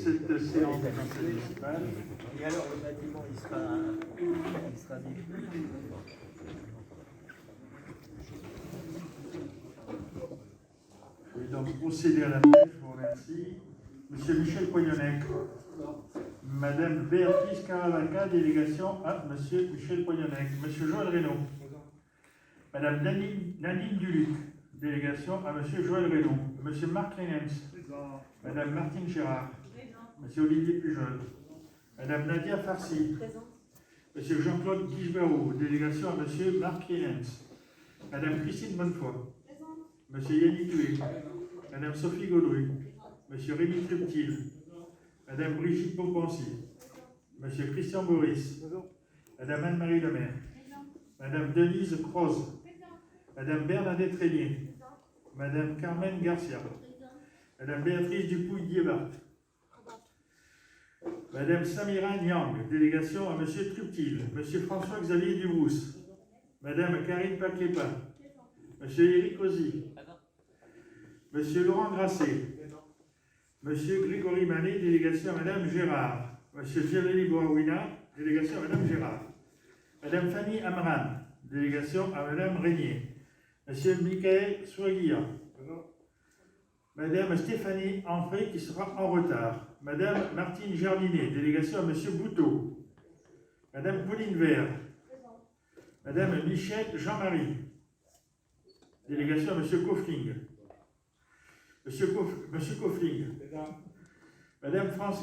cette séance municipale. Et alors le bâtiment il sera détruit. Je vais donc procéder à l'appel, je vous remercie. Monsieur Michel Poignonnec. Madame Béatrice Caravaca, délégation à Monsieur Michel Poignonnec. Monsieur Joël Reynaud. Madame Nadine Duluc, délégation à Monsieur Joël Reynaud. Monsieur Marc Lenens. Madame Martine Gérard. Monsieur Olivier Pujol. Madame Nadia Farsi. Monsieur Jean-Claude Guichebarou, délégation à Monsieur Marc Lenens. Madame Christine Bonnefoy. Monsieur Yannick Hué. Madame Sophie Gaudru. Monsieur Rémi Treptil. Madame Brigitte Pompancy. Monsieur Christian Boris. Madame Anne-Marie Lemaire. Madame Denise Croze. Madame Bernadette Régnier. Madame Carmen Garcia. Madame Béatrice Dupouille-Diebart. Madame Samira Niang, délégation à Monsieur Truptil. Monsieur François-Xavier Dubrousse. Madame Karine Paclépa. Monsieur Éric Ozzy. Monsieur Laurent Grasset. Monsieur Grégory Manet, délégation à Madame Gérard. Monsieur Thierry Boaouina, délégation à Madame Gérard. Madame Fanny Amran, délégation à Madame Régnier. Monsieur Michael Souaguia. Madame Stéphanie Ampré, qui sera en retard. Madame Martine Jardinet, délégation à Monsieur Bouteau. Madame Pauline Vert. Madame Michel Jean-Marie, délégation à Monsieur Coffling. Monsieur Coffling.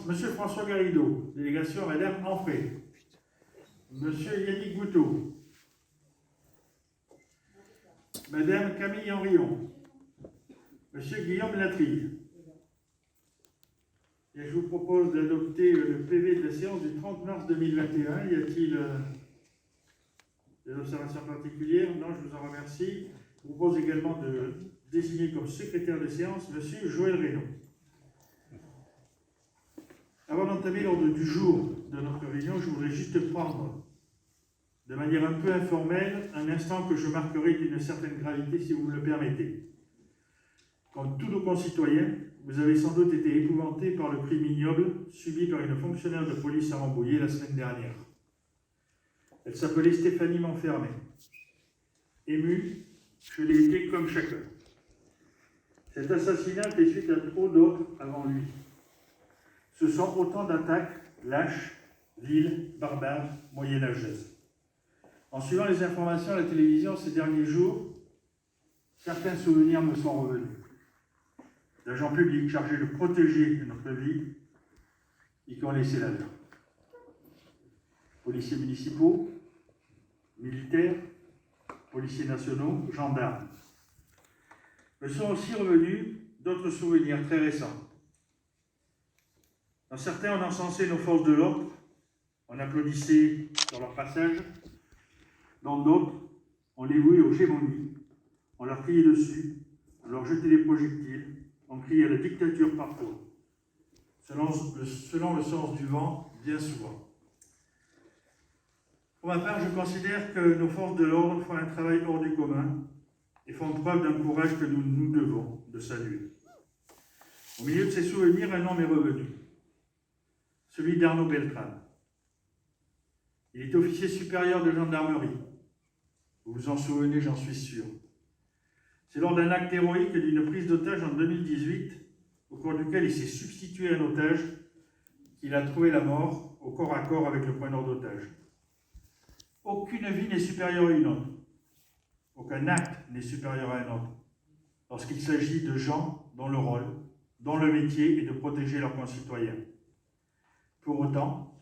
Monsieur François Garrido, délégation à Madame Ampré. Monsieur Yannick Bouteau. Madame Camille Henrion. Monsieur Guillaume Latry. Et je vous propose d'adopter le PV de la séance du 30 mars 2021. Y a-t-il des observations particulières? Non, je vous en remercie. Je vous propose également de désigner comme secrétaire de séance Monsieur Joël Reynaud. Avant d'entamer l'ordre du jour de notre réunion, je voudrais juste prendre, de manière un peu informelle, un instant que je marquerai d'une certaine gravité, si vous me le permettez. Comme tous nos concitoyens, vous avez sans doute été épouvantés par le crime ignoble subi par une fonctionnaire de police à Rambouillet la semaine dernière. Elle s'appelait Stéphanie Montfermé. Ému, je l'ai été comme chacun. Cet assassinat fait suite à trop d'autres avant lui. Ce sont autant d'attaques lâches, viles, barbares, moyenâgeuses. En suivant les informations à la télévision ces derniers jours, certains souvenirs me sont revenus. D'agents publics chargés de protéger notre vie et qui ont laissé la leur. Policiers municipaux, militaires, policiers nationaux, gendarmes. Me sont aussi revenus d'autres souvenirs très récents. Dans certains, on encensait nos forces de l'ordre, on applaudissait sur leur passage. Dans d'autres, on les vouait aux gémonies, on leur criait dessus, on leur jetait des projectiles, on criait à la dictature partout, selon le sens du vent, bien souvent. Pour ma part, je considère que nos forces de l'ordre font un travail hors du commun et font preuve d'un courage que nous nous devons de saluer. Au milieu de ces souvenirs, un nom m'est revenu, celui d'Arnaud Beltrame. Il est officier supérieur de gendarmerie. Vous vous en souvenez, j'en suis sûr. C'est lors d'un acte héroïque d'une prise d'otage en 2018, au cours duquel il s'est substitué à un otage, qu'il a trouvé la mort au corps à corps avec le preneur d'otage. Aucune vie n'est supérieure à une autre. Aucun acte n'est supérieur à un autre. Lorsqu'il s'agit de gens dont le rôle, dont le métier est de protéger leurs concitoyens. Pour autant,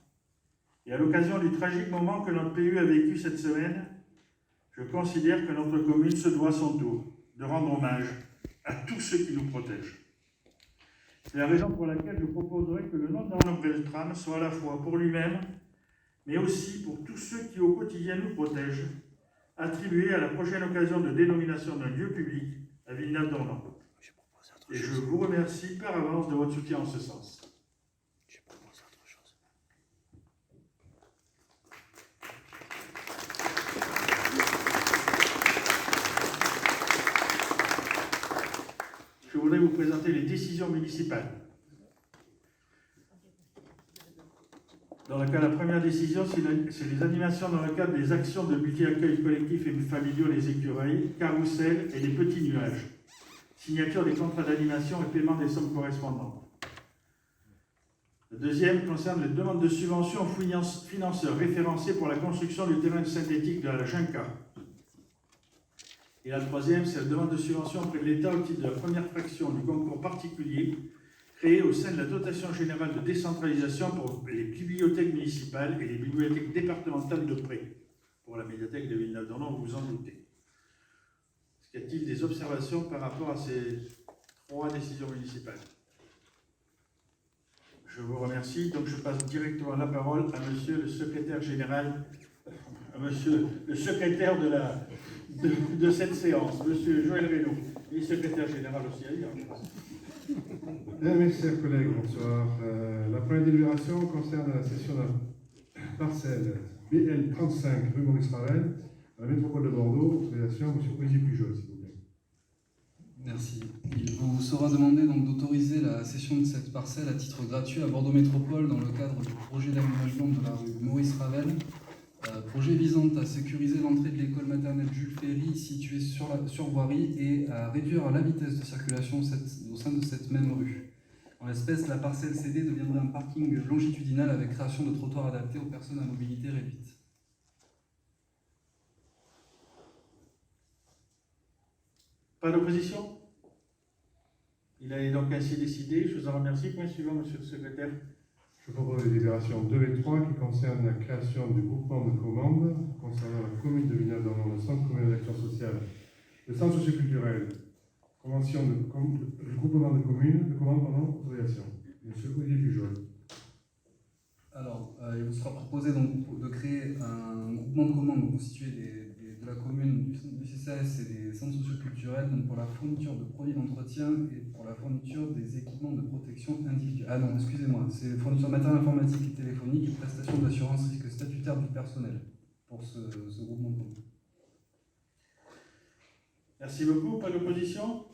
et à l'occasion du tragique moment que notre PU a vécu cette semaine, je considère que notre commune se doit à son tour de rendre hommage à tous ceux qui nous protègent. C'est la raison pour laquelle je proposerai que le nom d'Arnaud Beltrame soit à la fois pour lui-même, mais aussi pour tous ceux qui au quotidien nous protègent, attribué à la prochaine occasion de dénomination d'un lieu public à Villeneuve-d'Ornon. Et je vous remercie par avance de votre soutien en ce sens. Je voudrais vous présenter les décisions municipales. La première décision, c'est les animations dans le cadre des actions de multi-accueil collectif et familiaux, les écureuils, carrousel et les petits nuages. Signature des contrats d'animation et paiement des sommes correspondantes. Le deuxième concerne les demandes de subventions aux financeurs référencés pour la construction du terrain synthétique de la Junca. Et la troisième, c'est la demande de subvention auprès de l'État au titre de la première fraction du concours particulier créé au sein de la dotation générale de décentralisation pour les bibliothèques municipales et les bibliothèques départementales de prêt. Pour la médiathèque de Villeneuve-d'Ornon, vous vous en doutez. Est-ce qu'il y a-t-il des observations par rapport à ces 3 décisions municipales? Je vous remercie. Donc je passe directement la parole à monsieur le secrétaire général, à monsieur le secrétaire de cette séance, monsieur Joël Reynaud, et secrétaire général aussi ailleurs. Mes chers collègues, bonsoir. La première délibération concerne la cession de la parcelle BL35 rue Maurice Ravel, à la métropole de Bordeaux. Autorisation, monsieur Olivier Pujol, s'il vous plaît. Merci. Il vous sera demandé donc d'autoriser la cession de cette parcelle à titre gratuit à Bordeaux Métropole dans le cadre du projet d'aménagement de la rue Maurice Ravel. Projet visant à sécuriser l'entrée de l'école maternelle Jules Ferry située sur voirie et à réduire la vitesse de circulation au sein de cette même rue. En l'espèce, la parcelle cédée deviendrait un parking longitudinal avec création de trottoirs adaptés aux personnes à mobilité réduite. Pas d'opposition? Il est donc ainsi décidé. Je vous en remercie. Point suivant, monsieur le secrétaire. Je propose les délibérations 2 et 3 qui concernent la création du groupement de commandes concernant la commune de Villeneuve-d'Ornon, le centre communal d'action sociale, le centre socioculturel, convention de groupement de commandes, autorisation. Monsieur Olivier Pujol. Alors, il vous sera proposé donc de créer un groupement de commandes constitué de la commune, du CCAS et des centres socioculturels, donc pour la fourniture de produits d'entretien et pour la fourniture des équipements de protection individuelle. Ah non, excusez-moi, c'est fourniture de matériel informatique et téléphonique et prestation d'assurance risque statutaire du personnel pour ce groupement de commandes. Merci beaucoup. Pas d'opposition?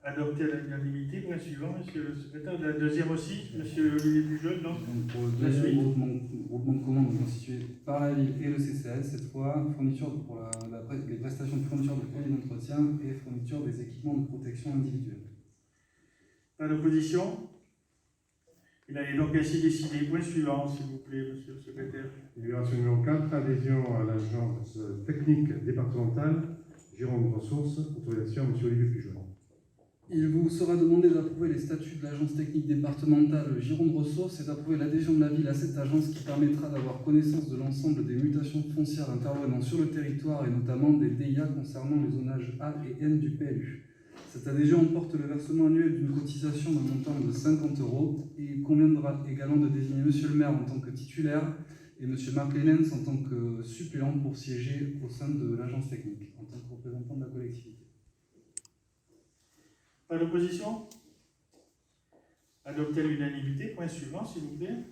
Adopté à l'unanimité. Point suivant, monsieur le secrétaire. La deuxième aussi, monsieur Olivier Pujol. Donc pour le deuxième groupement de commandes constitué par la ville et le CCAS, cette fois, fourniture pour les prestations de fourniture de produits d'entretien et fourniture des équipements de protection individuelle. pas d'opposition? Il est donc ainsi décidé. Point suivant, s'il vous plaît, monsieur le secrétaire. Délibération numéro 4, adhésion à l'agence technique départementale, Gironde Ressources, autorisation, monsieur Olivier Pujol. Il vous sera demandé d'approuver les statuts de l'agence technique départementale Gironde Ressources et d'approuver l'adhésion de la ville à cette agence qui permettra d'avoir connaissance de l'ensemble des mutations foncières intervenant sur le territoire et notamment des DIA concernant les zonages A et N du PLU. Cette adhésion emporte le versement annuel d'une cotisation d'un montant de 50 € et il conviendra également de désigner monsieur le maire en tant que titulaire et monsieur Marc Lenens en tant que suppléant pour siéger au sein de l'agence technique en tant que représentant de la collectivité. Pas d'opposition? Adopté à l'unanimité. Point suivant, s'il vous plaît.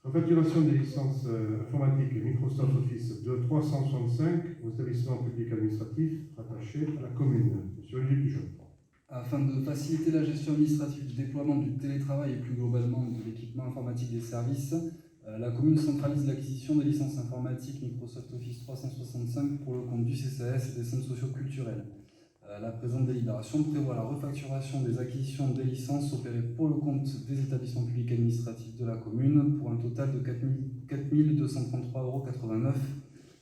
Refacturation des licences informatiques Microsoft Office de 365 aux établissements publics administratifs rattachés à la commune. Monsieur Olivier Pujol. Afin de faciliter la gestion administrative du déploiement du télétravail et plus globalement de l'équipement informatique des services, la commune centralise l'acquisition des licences informatiques Microsoft Office 365 pour le compte du CCAS et des centres sociaux culturels. La présente délibération prévoit la refacturation des acquisitions des licences opérées pour le compte des établissements publics administratifs de la commune pour un total de 4 233,89 €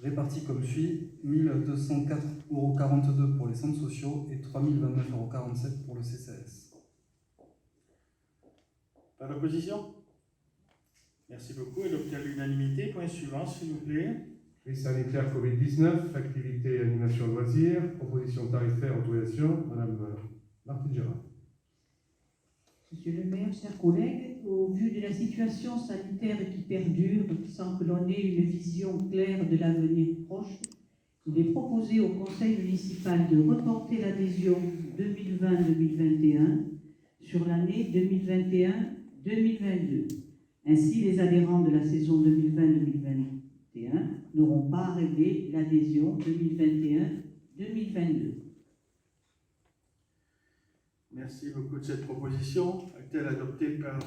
répartis comme suit: 1 204,42 € pour les centres sociaux et 3 029,47 € pour le CCAS. Pas d'opposition? Merci beaucoup. Adopté à l'unanimité. Point suivant, s'il vous plaît. Crise sanitaire Covid-19, activités et animation loisirs, proposition tarifaire, autorisation, madame Martine Gérard. Monsieur le maire, chers collègues, au vu de la situation sanitaire qui perdure, sans que l'on ait une vision claire de l'avenir proche, il est proposé au conseil municipal de reporter l'adhésion 2020-2021 sur l'année 2021-2022. Ainsi, les adhérents de la saison 2020-2021 n'auront pas à régler l'adhésion 2021-2022. Merci beaucoup de cette proposition. Est-elle adoptée par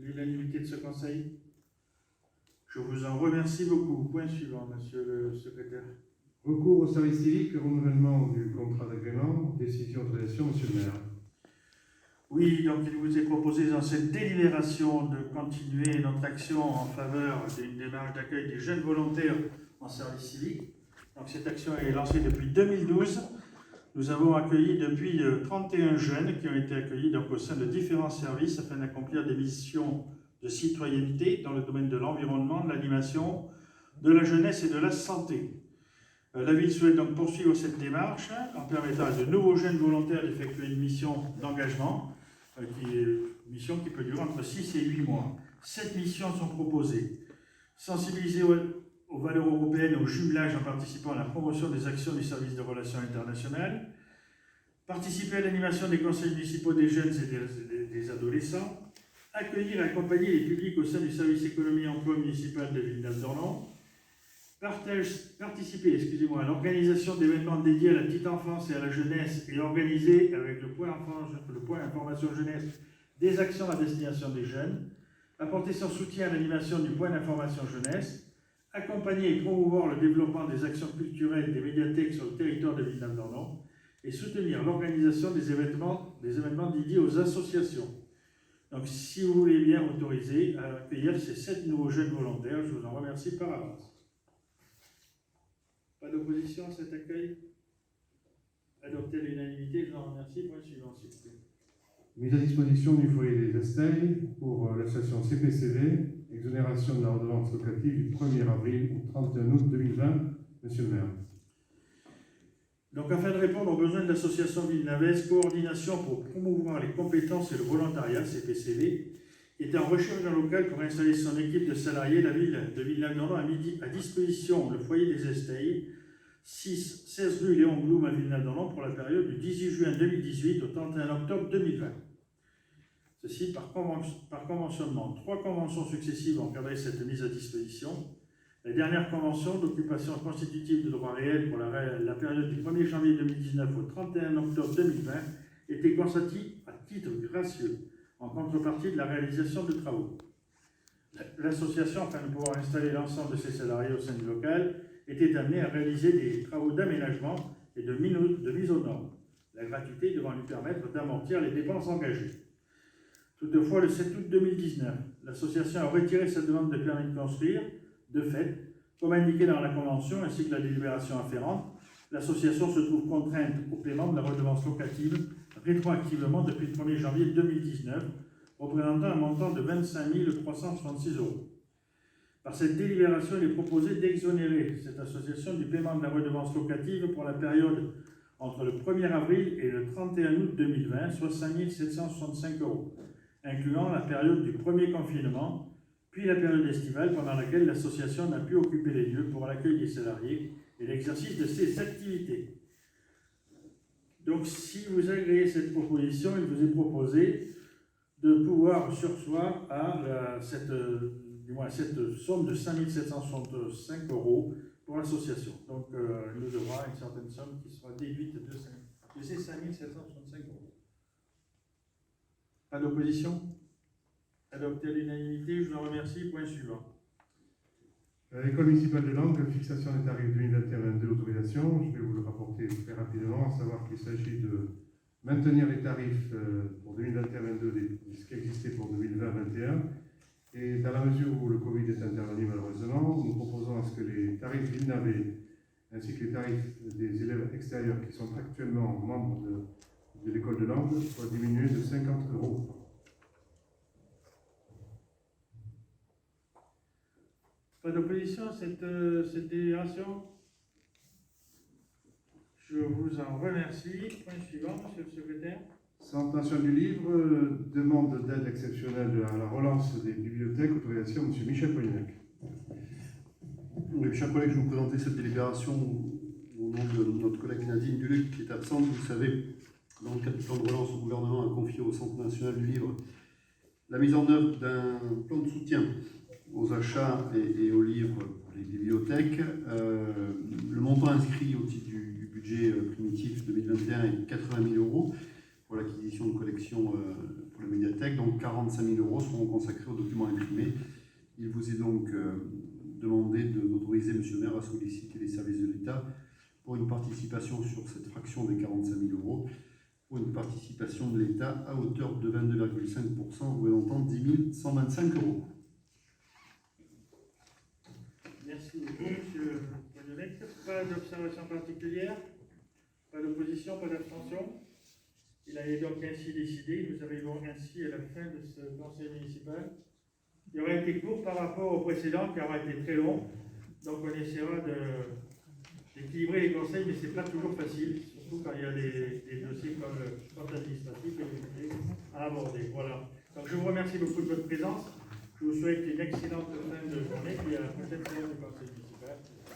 l'unanimité de ce conseil? Je vous en remercie beaucoup. Point suivant, monsieur le secrétaire. Recours au service civique, renouvellement du contrat d'agrément, décision d'autorisation, monsieur le maire. Oui, donc il vous est proposé dans cette délibération de continuer notre action en faveur d'une démarche d'accueil des jeunes volontaires en service civique. Donc cette action est lancée depuis 2012. Nous avons accueilli depuis 31 jeunes qui ont été accueillis donc, au sein de différents services afin d'accomplir des missions de citoyenneté dans le domaine de l'environnement, de l'animation, de la jeunesse et de la santé. La ville souhaite donc poursuivre cette démarche en permettant à de nouveaux jeunes volontaires d'effectuer une mission d'engagement, une mission qui peut durer entre 6 et 8 mois. 7 missions sont proposées. Sensibiliser aux valeurs européennes et au jumelage en participant à la promotion des actions du service de relations internationales, participer à l'animation des conseils municipaux des jeunes et des adolescents, accueillir et accompagner les publics au sein du service économie et emploi municipal de Villeneuve-d'Ornon, participer à l'organisation d'événements dédiés à la petite enfance et à la jeunesse et organiser avec le point information jeunesse des actions à destination des jeunes, apporter son soutien à l'animation du point d'information jeunesse, accompagner et promouvoir le développement des actions culturelles des médiathèques sur le territoire de Villeneuve-d'Ornon et soutenir l'organisation des événements dédiés aux associations. Donc, si vous voulez bien autoriser à accueillir ces 7 nouveaux jeunes volontaires, je vous en remercie par avance. Pas d'opposition à cet accueil? Adopté à l'unanimité, je vous en remercie. Point suivant, s'il vous plaît. Mise à disposition du foyer des Esteilles pour l'association CPCV, exonération de la redevance locative du 1er avril au 31 août 2020. Monsieur le maire. Donc, afin de répondre aux besoins de l'association Villeneuve, coordination pour promouvoir les compétences et le volontariat, CPCV, est en recherche d'un local pour installer son équipe de salariés. La ville de Villeneuve-d'Ornon a mis à disposition le foyer des Esteilles, 16 rue Léon Blum à Villeneuve-d'Ornon pour la période du 18 juin 2018 au 31 octobre 2020. Ceci par conventionnement. 3 conventions successives ont encadré cette mise à disposition. La dernière convention d'occupation constitutive de droit réel pour la période du 1er janvier 2019 au 31 octobre 2020 était consentie à titre gracieux en contrepartie de la réalisation de travaux. L'association, afin de pouvoir installer l'ensemble de ses salariés au sein du local, était amenée à réaliser des travaux d'aménagement et de mise aux normes, la gratuité devant lui permettre d'amortir les dépenses engagées. Toutefois, le 7 août 2019, l'association a retiré sa demande de permis de construire. De fait, comme indiqué dans la convention ainsi que la délibération afférente, l'association se trouve contrainte au paiement de la redevance locative rétroactivement depuis le 1er janvier 2019, représentant un montant de 25 366 €. Par cette délibération, il est proposé d'exonérer cette association du paiement de la redevance locative pour la période entre le 1er avril et le 31 août 2020, soit 5 765 €, incluant la période du premier confinement, puis la période estivale pendant laquelle l'association n'a pu occuper les lieux pour l'accueil des salariés et l'exercice de ses activités. Donc, si vous agréez cette proposition, il vous est proposé de pouvoir surseoir à cette somme de 5 765 € pour l'association. Donc, il nous devra une certaine somme qui sera déduite de ces 5 765 €. Pas d'opposition? Adopté à l'unanimité, je vous en remercie. Point suivant. L'école municipale de langue, fixation des tarifs 2021-22, autorisation. Je vais vous le rapporter très rapidement, à savoir qu'il s'agit de maintenir les tarifs pour 2021-22 de ce qui existait pour 2020-21. Et dans la mesure où le Covid est intervenu malheureusement, nous proposons à ce que les tarifs Villeneuve ainsi que les tarifs des élèves extérieurs qui sont actuellement membres de l'école de langue soient diminués de 50 €. Pas d'opposition à cette délibération? Je vous en remercie. Point suivant, monsieur le secrétaire. Centre national du livre, demande d'aide exceptionnelle à la relance des bibliothèques, autorisation, monsieur Michel Polignac. Oui, chers collègues, je vais vous présenter cette délibération au nom de notre collègue Nadine Duluc qui est absente. Vous le savez, dans le cadre du plan de relance, le gouvernement a confié au Centre national du livre la mise en œuvre d'un plan de soutien aux achats et aux livres pour les bibliothèques. Le montant inscrit au titre du budget primitif 2021 est 80 000 € pour l'acquisition de collections pour la médiathèque. Donc 45 000 € seront consacrés aux documents imprimés. Il vous est donc demandé d'autoriser M. le maire à solliciter les services de l'État pour une participation sur cette fraction des 45 000 €, pour une participation de l'État à hauteur de 22,5%, représentant 10 125 €. Merci beaucoup, M. Poignolec. Pas d'observation particulière, pas d'opposition, pas d'abstention. Il a donc ainsi décidé. Nous arrivons ainsi à la fin de ce conseil municipal. Il aura été court par rapport au précédent, qui aura été très long. Donc on essaiera d'équilibrer les conseils, mais ce n'est pas toujours facile, surtout quand il y a des dossiers comme le compte administratif et les budgets à aborder. Voilà. Donc je vous remercie beaucoup de votre présence. Je vous souhaite une excellente fin de journée et à la prochaine séance du conseil municipal.